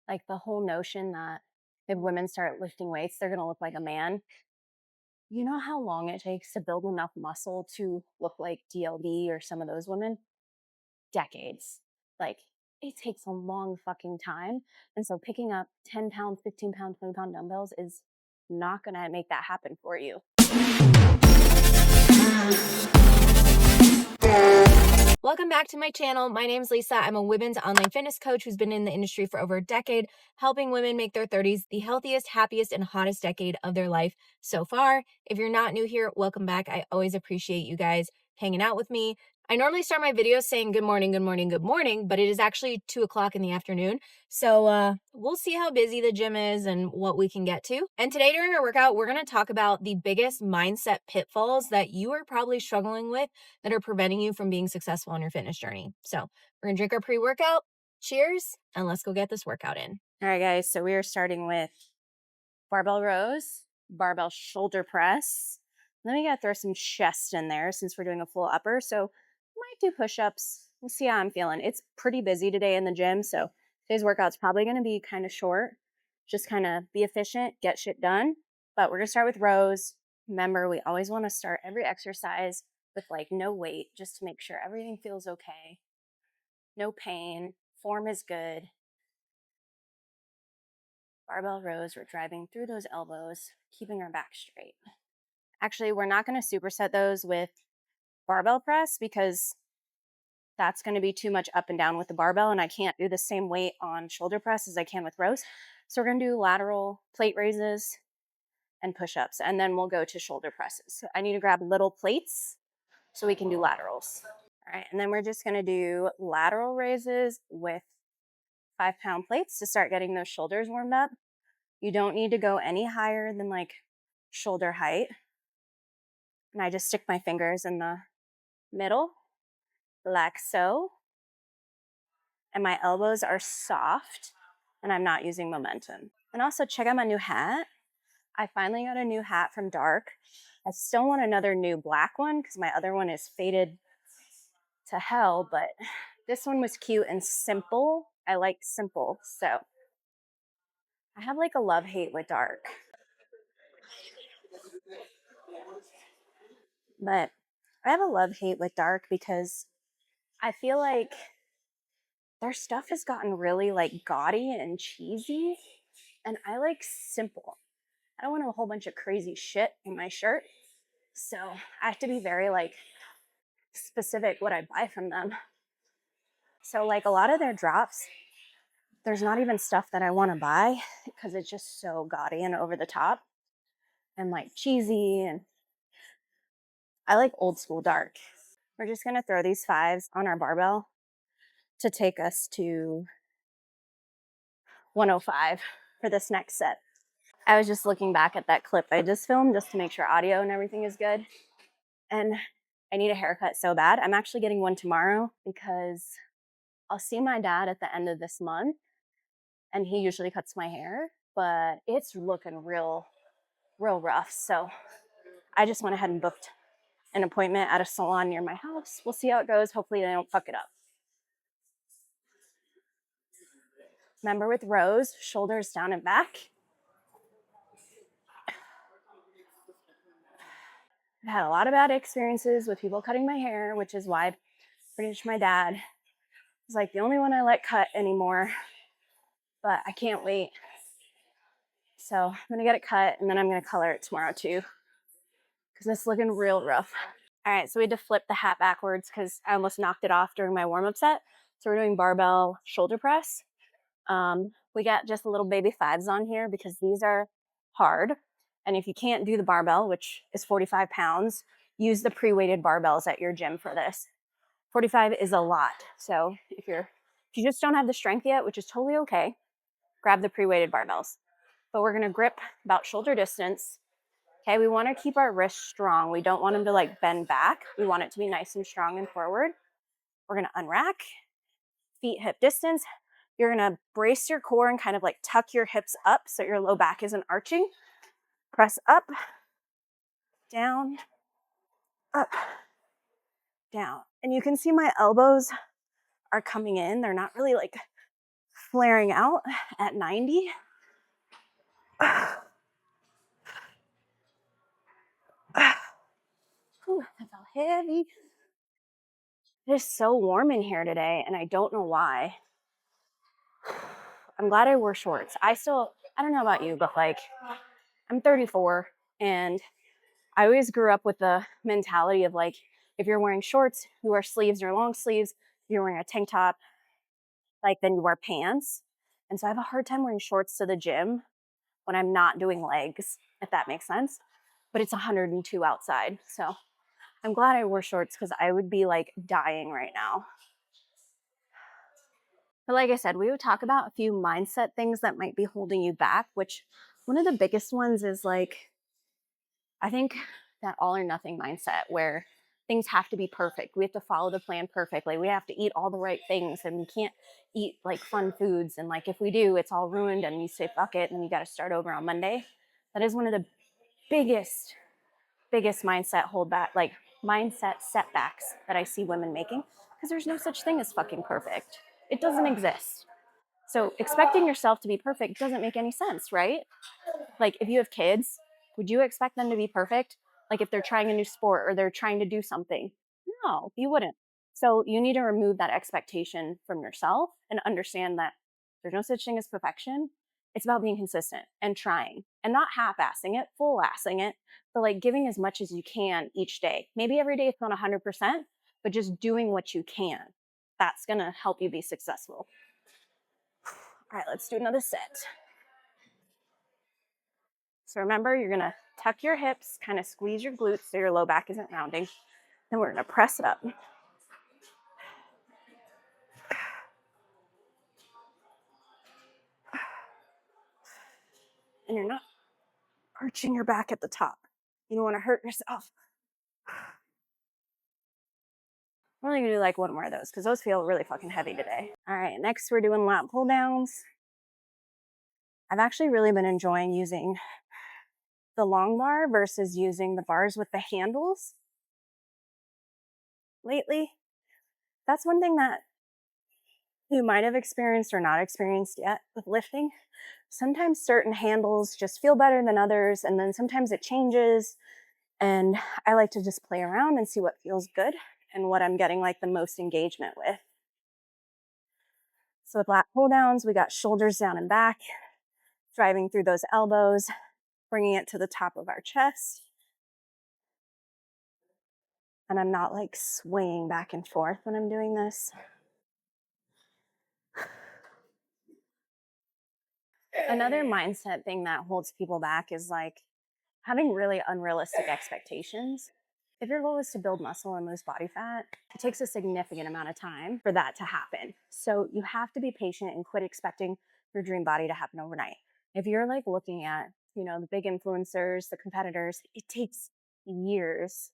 Like the whole notion that if women start lifting weights, they're going to look like a man. You know how long it takes to build enough muscle to look like DLD or some of those women? Decades. Like it takes a long fucking time. And so picking up 10 pound, 15 pound, 20 pound dumbbells is not going to make that happen for you. Welcome back to my channel. My name's Lisa. I'm a women's online fitness coach who's been in the industry for over a decade, helping women make their 30s the healthiest, happiest, and hottest decade of their life so far. If you're not new here, welcome back. I always appreciate you guys hanging out with me. I normally start my videos saying good morning, good morning, good morning, but it is actually 2 o'clock in the afternoon. So we'll see how busy the gym is and what we can get to. And today during our workout, we're going to talk about the biggest mindset pitfalls that you are probably struggling with that are preventing you from being successful on your fitness journey. So we're going to drink our pre-workout. Cheers, and let's go get this workout in. All right, guys. So we are starting with barbell rows, barbell shoulder press. Then we got to throw some chest in there since we're doing a full upper. So might do push-ups. We'll see how I'm feeling. It's pretty busy today in the gym, so today's workout's probably going to be kind of short. Just kind of be efficient, get shit done. But we're going to start with rows. Remember, we always want to start every exercise with like no weight, just to make sure everything feels okay. No pain, form is good. Barbell rows, we're driving through those elbows, keeping our back straight. Actually, we're not going to superset those with barbell press because that's going to be too much up and down with the barbell, and I can't do the same weight on shoulder press as I can with rows. So we're going to do lateral plate raises and push-ups, and then we'll go to shoulder presses. I need to grab little plates so we can do laterals. All right, and then we're just going to do lateral raises with 5-pound plates to start getting those shoulders warmed up. You don't need to go any higher than like shoulder height. And I just stick my fingers in the middle, like so. And my elbows are soft and I'm not using momentum. And also check out my new hat. I finally got a new hat from Darc. I still want another new black one because my other one is faded to hell, but this one was cute and simple. I like simple. So I have like a love-hate with Darc. But I have a love-hate with Darc because I feel like their stuff has gotten really like gaudy and cheesy, and I like simple. I don't want a whole bunch of crazy shit in my shirt, so I have to be very like specific what I buy from them. So like a lot of their drops, there's not even stuff that I want to buy because it's just so gaudy and over the top and like cheesy, and I like old school Darc. We're just gonna throw these 5s on our barbell to take us to 105 for this next set. I was just looking back at that clip I just filmed just to make sure audio and everything is good. And I need a haircut so bad. I'm actually getting one tomorrow because I'll see my dad at the end of this month and he usually cuts my hair, but it's looking real rough. So I just went ahead and booked an appointment at a salon near my house. We'll see how it goes. Hopefully they don't fuck it up. Remember with rows, shoulders down and back. I've had a lot of bad experiences with people cutting my hair, which is why pretty much my dad is like the only one I let cut anymore, but I can't wait. So I'm gonna get it cut and then I'm gonna color it tomorrow too because it's looking real rough. All right, so we had to flip the hat backwards because I almost knocked it off during my warm-up set. So we're doing barbell shoulder press. We got just a little baby 5s on here because these are hard. And if you can't do the barbell, which is 45 pounds, use the pre-weighted barbells at your gym for this. 45 is a lot. So if you just don't have the strength yet, which is totally okay, grab the pre-weighted barbells. But we're gonna grip about shoulder distance. Okay, we wanna keep our wrists strong. We don't want them to like bend back. We want it to be nice and strong and forward. We're gonna unrack, feet hip distance. You're gonna brace your core and kind of like tuck your hips up so your low back isn't arching. Press up, down, up, down. And you can see my elbows are coming in. They're not really like flaring out at 90. Whew, that felt heavy. It is so warm in here today, and I don't know why. I'm glad I wore shorts. I don't know about you, but like, I'm 34, and I always grew up with the mentality of like, if you're wearing shorts, you wear sleeves or long sleeves. If you're wearing a tank top, like then you wear pants. And so I have a hard time wearing shorts to the gym when I'm not doing legs, if that makes sense. But it's 102 outside, so I'm glad I wore shorts because I would be like dying right now. But like I said, we would talk about a few mindset things that might be holding you back, which one of the biggest ones is like, I think that all or nothing mindset where things have to be perfect. We have to follow the plan perfectly. We have to eat all the right things and we can't eat like fun foods. And like if we do, it's all ruined and you say, fuck it, and you got to start over on Monday. That is one of the biggest mindset holdback, like mindset setbacks that I see women making, because there's no such thing as fucking perfect. It doesn't exist. So expecting yourself to be perfect doesn't make any sense, right? Like if you have kids, would you expect them to be perfect? Like if they're trying a new sport or they're trying to do something? No, you wouldn't. So you need to remove that expectation from yourself and understand that there's no such thing as perfection. It's about being consistent and trying and not half-assing it, full-assing it, but like giving as much as you can each day. Maybe every day it's not 100%, but just doing what you can. That's going to help you be successful. All right, let's do another set. So remember, you're going to tuck your hips, kind of squeeze your glutes so your low back isn't rounding. Then we're going to press it up. And you're not arching your back at the top. You don't want to hurt yourself. We're only going to do like one more of those because those feel really fucking heavy today. All right, next we're doing lat pull downs. I've actually really been enjoying using the long bar versus using the bars with the handles lately. That's one thing that you might have experienced or not experienced yet with lifting. Sometimes certain handles just feel better than others, and then sometimes it changes. And I like to just play around and see what feels good and what I'm getting like the most engagement with. So with lat pull downs, we got shoulders down and back, driving through those elbows, bringing it to the top of our chest. And I'm not like swaying back and forth when I'm doing this. Another mindset thing that holds people back is like having really unrealistic expectations. If your goal is to build muscle and lose body fat, it takes a significant amount of time for that to happen. So you have to be patient and quit expecting your dream body to happen overnight. If you're like looking at, the big influencers, the competitors, it takes years.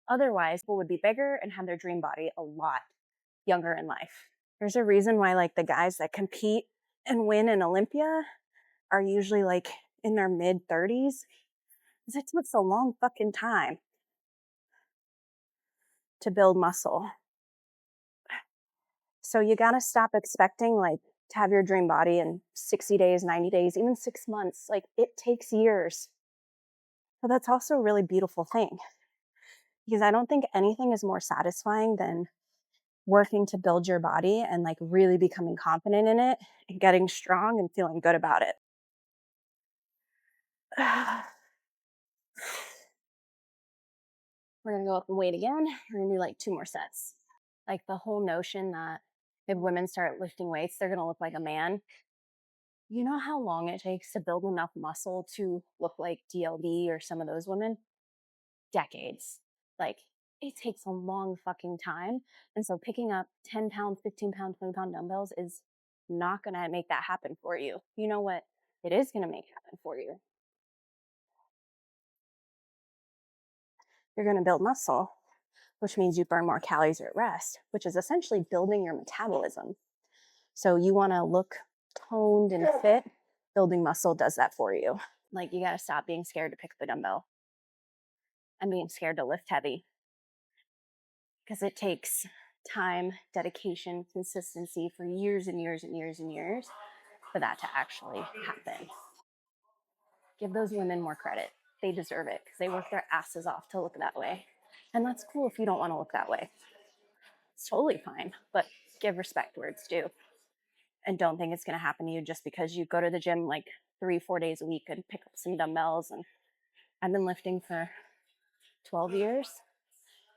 Otherwise, people would be bigger and have their dream body a lot younger in life. There's a reason why like the guys that compete and win in Olympia are usually like in their mid 30s. Because it takes a long fucking time to build muscle. So you got to stop expecting like to have your dream body in 60 days, 90 days, even 6 months. Like it takes years. But that's also a really beautiful thing, because I don't think anything is more satisfying than working to build your body and like really becoming confident in it and getting strong and feeling good about it. We're going to go up and weight again. We're going to do like 2 more sets. Like the whole notion that if women start lifting weights, they're going to look like a man. You know how long it takes to build enough muscle to look like DLD or some of those women? Decades. Like it takes a long fucking time. And so picking up 10 pound, 15 pound, 20 pound dumbbells is not going to make that happen for you. You know what it is going to make happen for you? You're going to build muscle, which means you burn more calories at rest, which is essentially building your metabolism. So you want to look toned and fit. Building muscle does that for you. Like you got to stop being scared to pick up the dumbbell and being scared to lift heavy, because it takes time, dedication, consistency for years and years and years and years for that to actually happen. Give those women more credit. They deserve it because they work their asses off to look that way. And that's cool if you don't want to look that way. It's totally fine, but give respect where it's due. And don't think it's going to happen to you just because you go to the gym like 3-4 days a week and pick up some dumbbells. And I've been lifting for 12 years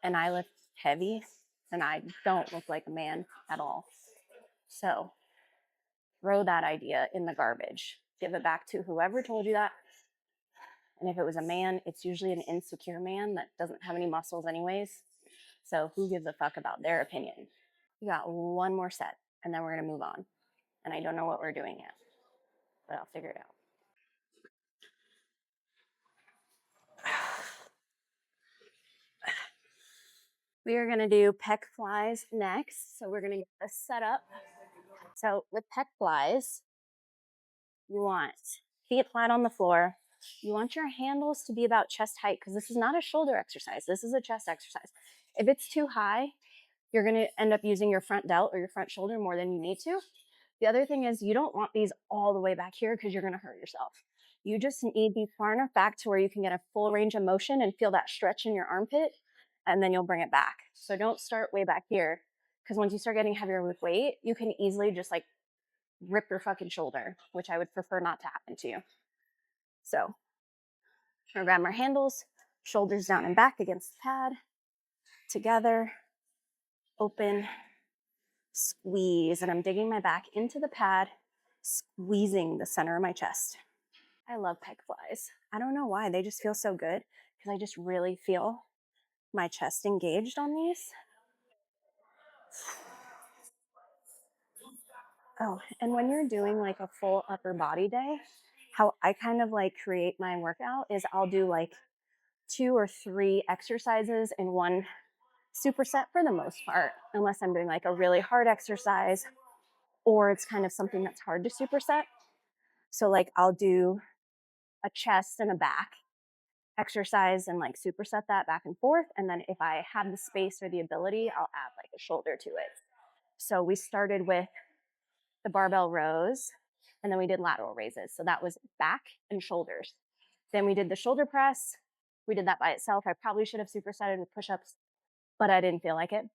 and I lift heavy and I don't look like a man at all. So throw that idea in the garbage. Give it back to whoever told you that. And if it was a man, it's usually an insecure man that doesn't have any muscles anyways. So who gives a fuck about their opinion? We got one more set and then we're going to move on. And I don't know what we're doing yet, but I'll figure it out. We are going to do pec flies next. So we're going to get this set up. So with pec flies, you want feet flat on the floor. You want your handles to be about chest height because this is not a shoulder exercise. This is a chest exercise. If it's too high, you're going to end up using your front delt or your front shoulder more than you need to. The other thing is you don't want these all the way back here because you're going to hurt yourself. You just need to be far enough back to where you can get a full range of motion and feel that stretch in your armpit, and then you'll bring it back. So don't start way back here because once you start getting heavier with weight, you can easily just like rip your fucking shoulder, which I would prefer not to happen to you. So we're gonna grab our handles, shoulders down and back against the pad, together, open, squeeze, and I'm digging my back into the pad, squeezing the center of my chest. I love pec flies. I don't know why, they just feel so good because I just really feel my chest engaged on these. Oh, and when you're doing like a full upper body day, how I kind of like create my workout is I'll do like 2 or 3 exercises in one superset for the most part, unless I'm doing like a really hard exercise or it's kind of something that's hard to superset. So like I'll do a chest and a back exercise and like superset that back and forth. And then if I have the space or the ability, I'll add like a shoulder to it. So we started with the barbell rows and then we did lateral raises. So that was back and shoulders. Then we did the shoulder press. We did that by itself. I probably should have supersetted with push-ups, but I didn't feel like it.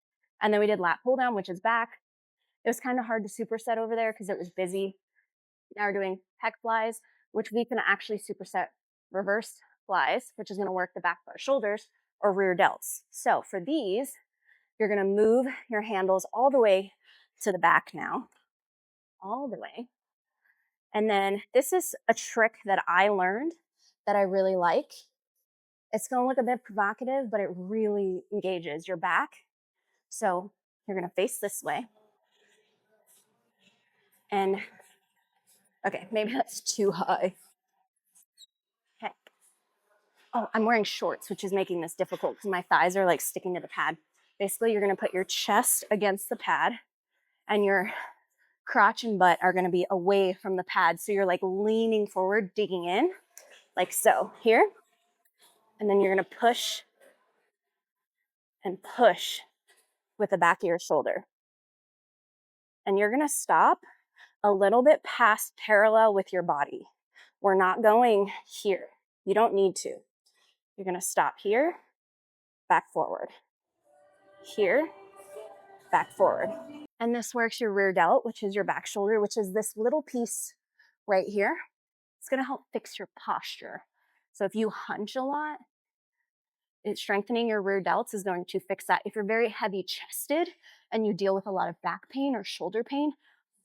And then we did lat pull down, which is back. It was kind of hard to superset over there because it was busy. Now we're doing pec flies, which we can actually superset reverse flies, which is going to work the back of our shoulders, or rear delts. So for these, you're going to move your handles all the way to the back now, all the way. And then this is a trick that I learned that I really like. It's going to look a bit provocative, but it really engages your back. So you're going to face this way. And okay, maybe that's too high. Okay. Oh, I'm wearing shorts, which is making this difficult because my thighs are like sticking to the pad. Basically, you're going to put your chest against the pad and your crotch and butt are going to be away from the pad. So you're like leaning forward, digging in like so here. And then you're going to push and push with the back of your shoulder. And you're going to stop a little bit past parallel with your body. We're not going here. You don't need to. You're going to stop here, back forward. Here, back forward. And this works your rear delt, which is your back shoulder, which is this little piece right here. It's going to help fix your posture. So if you hunch a lot, strengthening your rear delts is going to fix that. If you're very heavy chested and you deal with a lot of back pain or shoulder pain,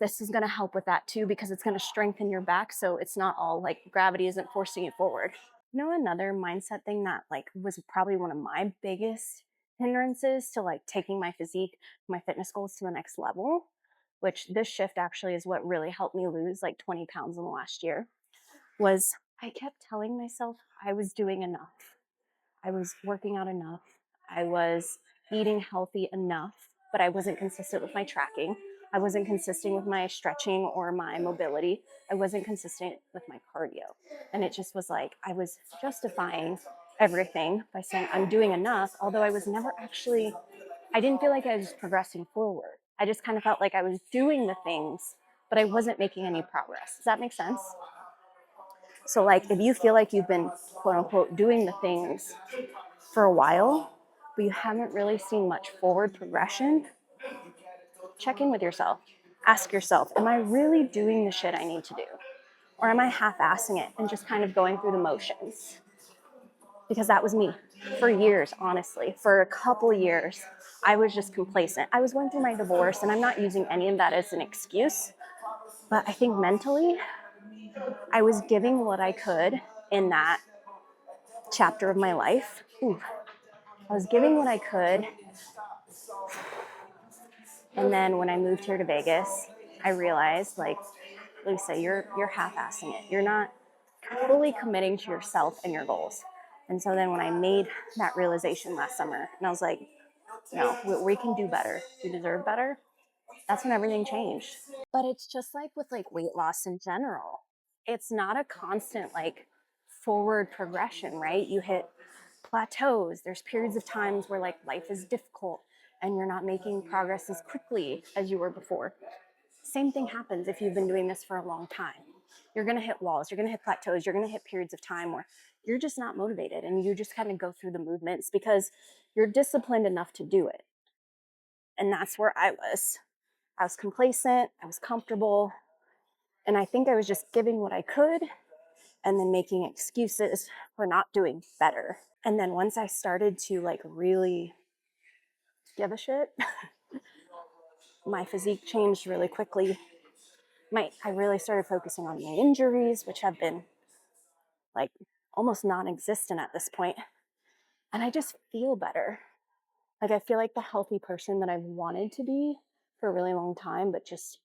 this is going to help with that too, because it's going to strengthen your back. So it's not all like gravity isn't forcing you forward. You know, another mindset thing that like was probably one of my biggest hindrances to like taking my physique, my fitness goals to the next level, which this shift actually is what really helped me lose like 20 pounds in the last year, was I kept telling myself I was doing enough. I was working out enough. I was eating healthy enough, but I wasn't consistent with my tracking. I wasn't consistent with my stretching or my mobility. I wasn't consistent with my cardio. And it just was like, I was justifying everything by saying I'm doing enough, although I was never actually I didn't feel like I was progressing forward. I just kind of felt like I was doing the things, but I wasn't making any progress. Does that make sense? So, like, if you feel like you've been quote unquote doing the things for a while, but you haven't really seen much forward progression, check in with yourself. Ask yourself, am I really doing the shit I need to do? Or am I half assing it and just kind of going through the motions? Because that was me for years, honestly. For a couple years, I was just complacent. I was going through my divorce, and I'm not using any of that as an excuse, but I think mentally, I was giving what I could in that chapter of my life. Ooh, I was giving what I could. And then when I moved here to Vegas, I realized, like, Lisa, you're half-assing it. You're not fully committing to yourself and your goals. And so then when I made that realization last summer, and I was like, no, we can do better. We deserve better. That's when everything changed. But it's just like with like weight loss in general. It's not a constant like forward progression, right? You hit plateaus. There's periods of times where like life is difficult and you're not making progress as quickly as you were before. Same thing happens if you've been doing this for a long time. You're going to hit walls, you're going to hit plateaus, you're going to hit periods of time where you're just not motivated and you just kind of go through the movements because you're disciplined enough to do it. And that's where I was. I was complacent, I was comfortable, and I think I was just giving what I could and then making excuses for not doing better. And then once I started to like really give a shit, my physique changed really quickly. I really started focusing on my injuries, which have been like almost non-existent at this point. And I just feel better. Like I feel like the healthy person that I've wanted to be for a really long time, but just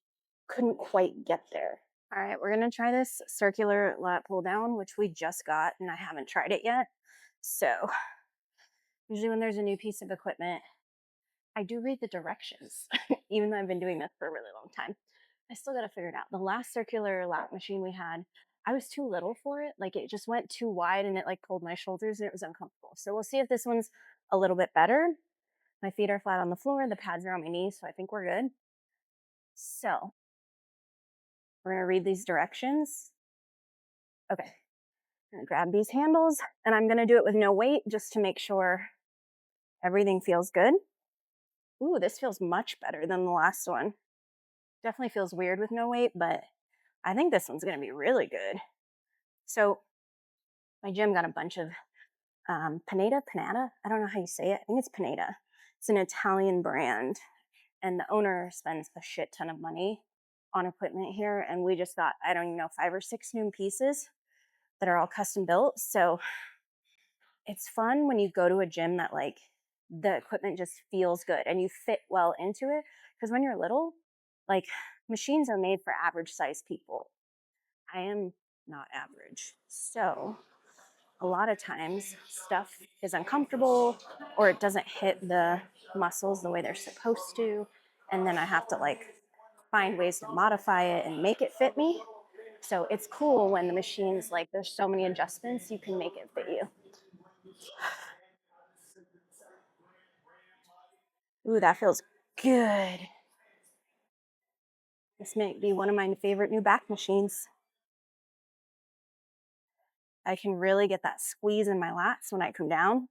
couldn't quite get there. All right, we're gonna try this circular lat pull down, which we just got and I haven't tried it yet. So usually when there's a new piece of equipment, I do read the directions, even though I've been doing this for a really long time. I still got to figure it out. The last circular lat machine we had, I was too little for it. Like it just went too wide and it like pulled my shoulders and it was uncomfortable. So we'll see if this one's a little bit better. My feet are flat on the floor. The pads are on my knees. So I think we're good. So we're going to read these directions. Okay. I'm going to grab these handles and I'm going to do it with no weight just to make sure everything feels good. Ooh, this feels much better than the last one. Definitely feels weird with no weight, but I think this one's going to be really good. So my gym got a bunch of panetta. I don't know how you say it. I think it's panetta. It's an Italian brand, and the owner spends a shit ton of money on equipment here. And we just got, I don't even know, 5 or 6 new pieces that are all custom built. So it's fun when you go to a gym that like the equipment just feels good and you fit well into it. Because when you're little, like machines are made for average size people. I am not average. So a lot of times stuff is uncomfortable or it doesn't hit the muscles the way they're supposed to. And then I have to like find ways to modify it and make it fit me. So it's cool when the machine's like, there's so many adjustments, you can make it fit you. Ooh, that feels good. This may be one of my favorite new back machines. I can really get that squeeze in my lats when I come down.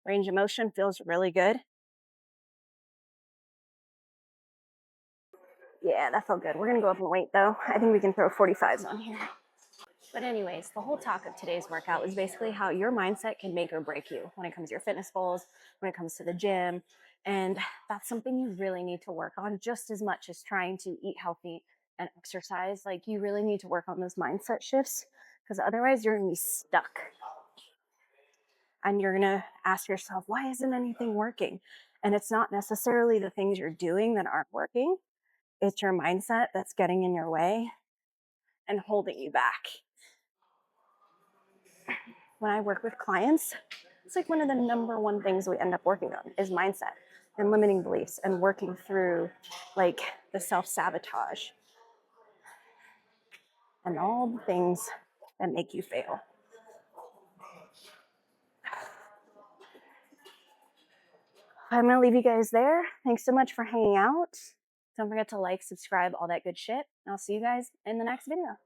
Range of motion feels really good. Yeah, that felt good. We're gonna go up in weight though. I think we can throw 45s on here. But anyways, the whole talk of today's workout was basically how your mindset can make or break you when it comes to your fitness goals, when it comes to the gym. And that's something you really need to work on just as much as trying to eat healthy and exercise. Like you really need to work on those mindset shifts because otherwise you're gonna be stuck. And you're gonna ask yourself, why isn't anything working? And it's not necessarily the things you're doing that aren't working. It's your mindset that's getting in your way and holding you back. When I work with clients, it's like one of the number one things we end up working on is mindset and limiting beliefs and working through like the self-sabotage and all the things that make you fail. I'm going to leave you guys there. Thanks so much for hanging out. Don't forget to like, subscribe, all that good shit. I'll see you guys in the next video.